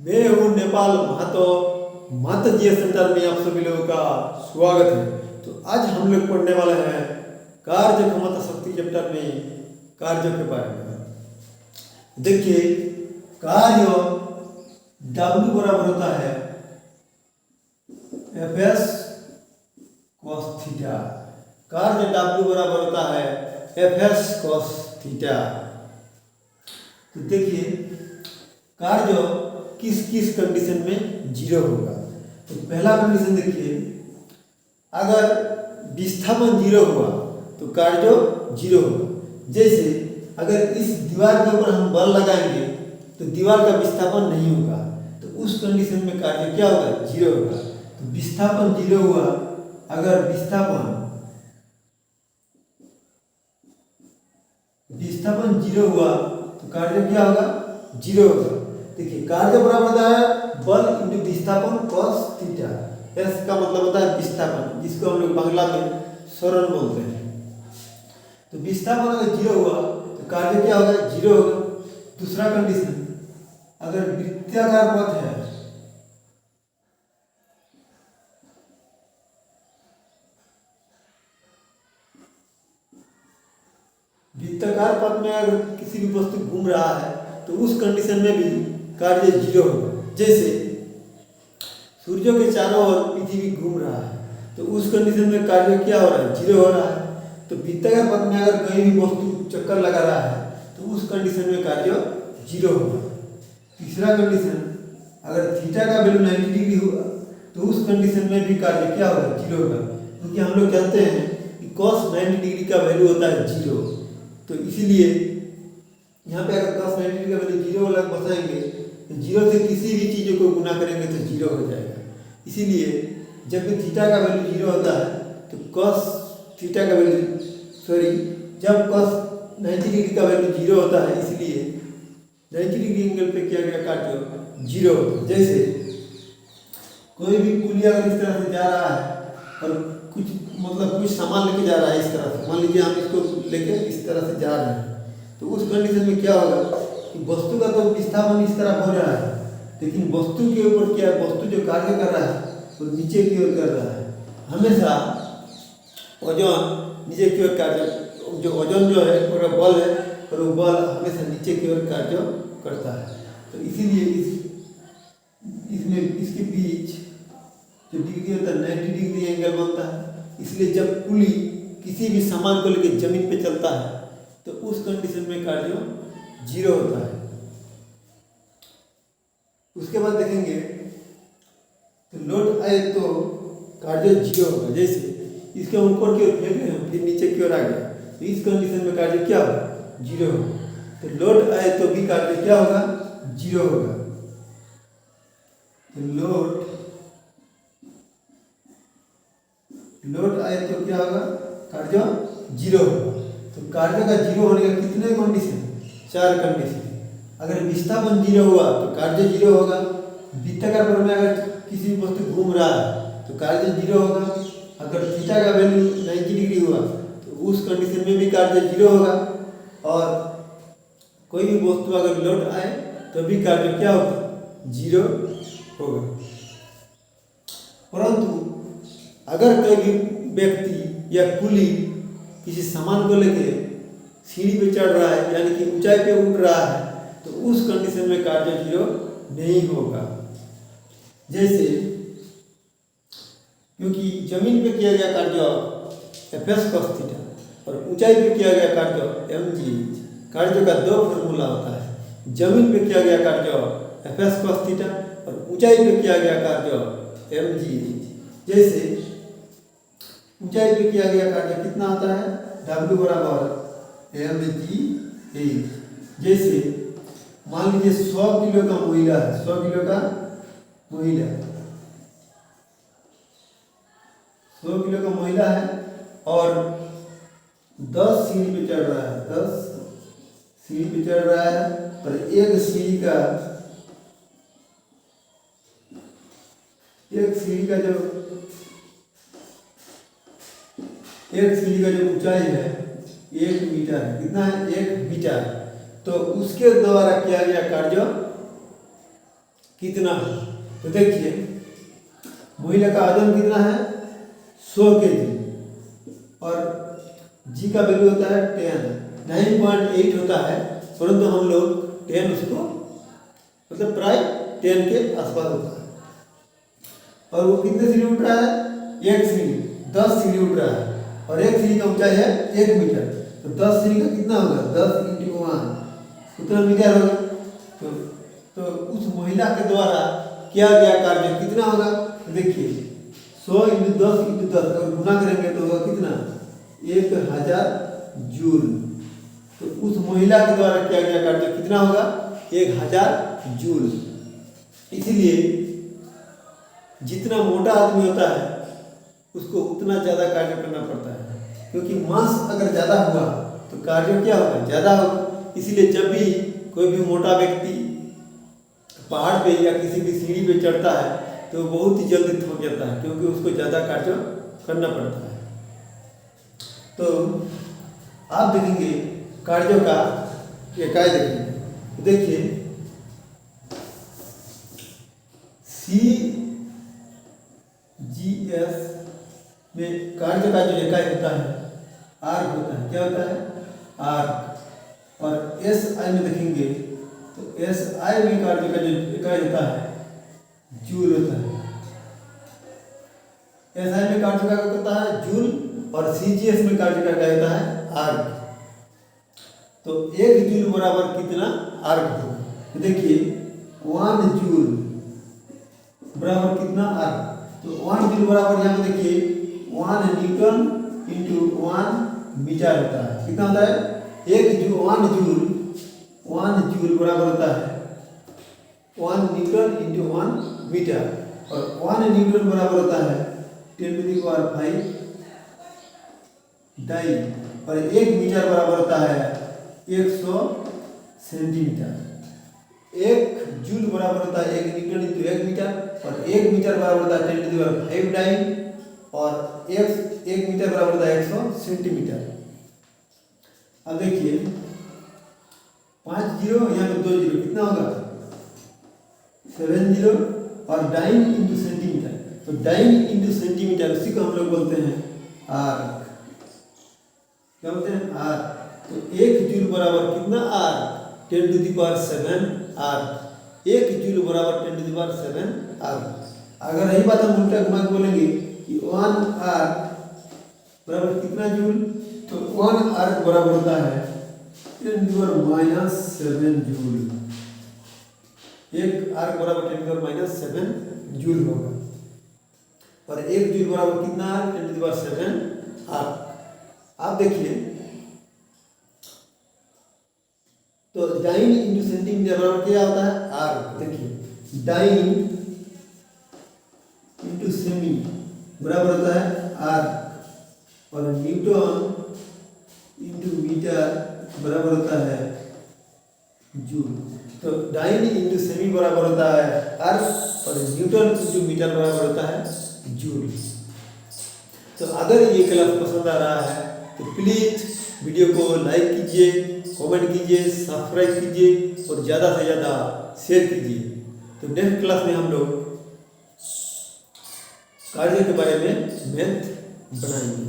मैं हूँ नेपाल महतो महतो जी सेंटर में आप सभी लोगों का स्वागत है। तो आज हम लोग पढ़ने वाले हैं कार्य क्षमता शक्ति चैप्टर में कार्यों के बारे में। देखिए कार्य W बराबर होता है Fs cos थीटा। कार्य W बराबर होता है Fs cos थीटा। तो देखिए कार्य किस किस कंडीशन में जीरो होगा। तो पहला कंडीशन देखिए, अगर विस्थापन जीरो हुआ तो कार्य जीरो होगा। जैसे अगर इस दीवार के ऊपर हम बल लगाएंगे तो दीवार का विस्थापन नहीं होगा, तो उस कंडीशन में कार्य क्या होगा, जीरो होगा। तो विस्थापन जीरो हुआ, अगर विस्थापन जीरो हुआ तो कार्य क्या होगा, जीरो होगा। देखिए कार्य बराबर होता है बल इंटू विस्थापन cos थीटा। एस का मतलब होता है विस्थापन, जिसको हम लोग बांग्ला में त्वरण बोलते हैं। तो विस्थापन अगर जीरो हुआ तो कार्य क्या होगा, जीरो होगा। दूसरा कंडीशन, अगर वृत्ताकार पथ है, वृत्ताकार पथ में अगर किसी भी वस्तु घूम रहा है तो उस कंडीशन में भी कार्य जीरो होगा। जैसे सूर्य के चारों ओर पृथ्वी घूम रहा है तो उस कंडीशन में कार्य क्या हो रहा है, जीरो हो रहा है। तो वृत्ताकार पथ में अगर कोई भी वस्तु चक्कर लगा रहा है तो उस कंडीशन में कार्य जीरो होगा। तीसरा कंडीशन, अगर थीटा का वैल्यू 90 डिग्री हुआ तो उस कंडीशन में भी कार्य क्या होगा, जीरो होगा। क्योंकि हम लोग जानते हैं कि cos 90 डिग्री का वैल्यू होता है जीरो। तो इसीलिए यहाँ पे अगर cos 90 डिग्री का वैल्यू जीरो वाला बसाएंगे तो जीरो से किसी भी चीज़ों को गुना करेंगे तो जीरो हो जाएगा। इसीलिए जब भी थीटा का वैल्यू जीरो होता है तो cos थीटा का वैल्यू जब cos 90 डिग्री का वैल्यू जीरो होता है, इसलिए 90 डिग्री एंगल पे किया गया कार्य जीरो होता है। जैसे कोई भी पुलिया अगर इस तरह से जा रहा है और कुछ सामान लेके जा रहा है, इस तरह से मान लीजिए हम इसको लेके इस तरह से जा रहे हैं, तो उस कंडीशन में क्या होगा कि वस्तु का तो विस्थापन इस तरह हो रहा है, लेकिन वस्तु के ऊपर क्या, वस्तु जो कार्य कर रहा है वो नीचे की ओर कर रहा है। हमेशा वजन नीचे की ओर कार्य, जो वजन जो है पूरा बल है और वो बल हमेशा नीचे की ओर कार्य करता है। तो इसीलिए इसमें इसके बीच जो डिग्री होता है 90 डिग्री एंगल बनता है। इसलिए जब पुली किसी भी सामान को लेकर जमीन पे चलता है तो उस कंडीशन में कार्य जीरो होता है। उसके बाद देखेंगे तो लोड आए तो कार्य जीरो होगा। जैसे इसके ऊपर की ओर फेंक रहे हैं फिर नीचे की ओर आ गया तो इस कंडीशन में कार्य क्या होगा, जीरो होगा। तो लोड आए तो भी कार्य क्या होगा, जीरो होगा। तो लोड आए तो क्या होगा, कार्य जीरो होगा। तो कार्य का जीरो होने का कितने कंडीशन, 4 कंडीशन। अगर विस्थापन जीरो हुआ तो कार्य जीरो होगा। वृत्ताकार पथ में अगर किसी भी वस्तु घूम रहा है तो कार्य जीरो होगा। अगर थीटा का वैल्यू 90 डिग्री हुआ तो उस कंडीशन में भी कार्य जीरो होगा। और कोई भी वस्तु अगर लोड आए तो भी कार्य क्या होगा, जीरो होगा। परंतु अगर कोई भी व्यक्ति या कुली किसी सामान को लेके सीढ़ी पे चढ़ रहा है, यानी कि ऊंचाई पे उठ रहा है, तो उस कंडीशन में कार्य जीरो नहीं होगा। जैसे क्योंकि जमीन पे किया गया कार्य Fs cos थीटा और ऊंचाई पे किया गया कार्य mgh, कार्य का 2 फॉर्मूला होता है। जमीन पे किया गया कार्य Fs cos थीटा और ऊंचाई पे किया गया कार्य mgh। जैसे ऊंचाई पे किया गया कार्य कितना आता है, W बराबर mgh। जैसे मान लीजिए 100 किलो का मोइला है, 100 किलो का मोइला, 100 किलो का मोइला है और 10 सीढ़ी पे चढ़ रहा है, 10 सीढ़ी पे चढ़ रहा है और एक सीढ़ी का जो ऊंचाई है 1 मीटर है। कितना है, 1 मीटर। तो उसके द्वारा किया गया कार्य कितना है। तो देखिए महिला का वजन कितना है 100 kg और जी का वैल्यू होता है 10, 9.8 होता है, परंतु हम लोग 10 उसको मतलब प्राय 10 के आसपास होता है। और वो कितने सीढ़ी उठ रहा है, 1 सीढ़ी, 10 सीढ़ी उठ रहा है और 1 सीढ़ी का ऊंचाई है 1 मीटर। तो 10 सीढ़ी का कितना होगा, 10 × 1 कितना मीटर होगा। तो उस महिला के द्वारा किया गया कार्य कितना होगा। तो देखिए 100 × 10 × 10 अगर गुना करेंगे तो होगा कितना, 1000 जूल। तो उस महिला के द्वारा किया गया कार्य कितना होगा, 1000 जूल। इसीलिए जितना मोटा आदमी होता है उसको उतना ज़्यादा कार्य करना पड़ता है, क्योंकि मास अगर ज़्यादा हुआ तो कार्य क्या होगा, ज़्यादा होगा। इसीलिए जब भी कोई भी मोटा व्यक्ति पहाड़ पे या किसी भी सीढ़ी पे चढ़ता है तो बहुत ही जल्दी थक जाता है, क्योंकि उसको ज़्यादा कार्य करना पड़ता है। तो आप देखेंगे कार्यों का इकाई देखेंगे, देखिए CGS में कार्य का जो इकाई होता है आर्क होता है। क्या होता है, आर्क। और SI में देखेंगे तो SI में कार्य का जो इकाई होता है जूल होता है। SI में कार्य का होता है जूल और CGS में कार्य का इकाई होता है आर्क। तो 1 जूल बराबर कितना आर्क होगा। तो देखिए 1 जूल बराबर कितना आर्क। तो 1 जूल बराबर यहाँ पे देखिए 1 न्यूटन × 1 मीटर होता है। कितना होता है, 1 जूल बराबर होता है 1 न्यूटन × 1 मीटर और 1 न्यूटन बराबर होता है 10⁵ डाई और 1 मीटर बराबर होता है 100 सेंटीमीटर। 1 जूल बराबर होता है 1 न्यूटन × 1 मीटर और 1 मीटर बराबर होता है 10⁵ डाई और 1 मीटर बराबर होता है 100 सेंटीमीटर। अब देखिए 5 जीरो यहाँ पे 2 जीरो कितना होगा 7 जीरो और डाइन × सेंटीमीटर। तो डाइन × सेंटीमीटर उसी को हम लोग बोलते हैं आर्क। क्या बोलते हैं, आर्क। तो 1 जूल बराबर कितना आर्क, 10⁷ आर्क। 1 जूल बराबर 10⁷ आर्क। अगर यही बात हम उल्टा घुमा के बोलेंगे कि 1 आर्क बराबर कितना जूल, तो 1 आर्क बराबर होता है 10⁻7 जूल। 1 आर्क बराबर 10⁻7 जूल होगा और 1 जूल बराबर कितना आर्क, 10⁷ आर्क। आप देखिए तो डाइन × सेंटीमीटर बराबर क्या होता है आर्क। देखिए डाइन × सेमी बराबर होता है आर्क और न्यूटन × मीटर बराबर होता है जूल। तो डाइन × सेमी बराबर होता है आर्क और न्यूटन × मीटर बराबर होता है जूल। तो अगर ये क्लास पसंद आ रहा है तो प्लीज़ वीडियो को लाइक कीजिए, कमेंट कीजिए, सब्सक्राइब कीजिए और ज़्यादा से ज़्यादा शेयर कीजिए। तो नेक्स्ट क्लास में हम लोग कार्य के बारे में मैथ बनाएंगे।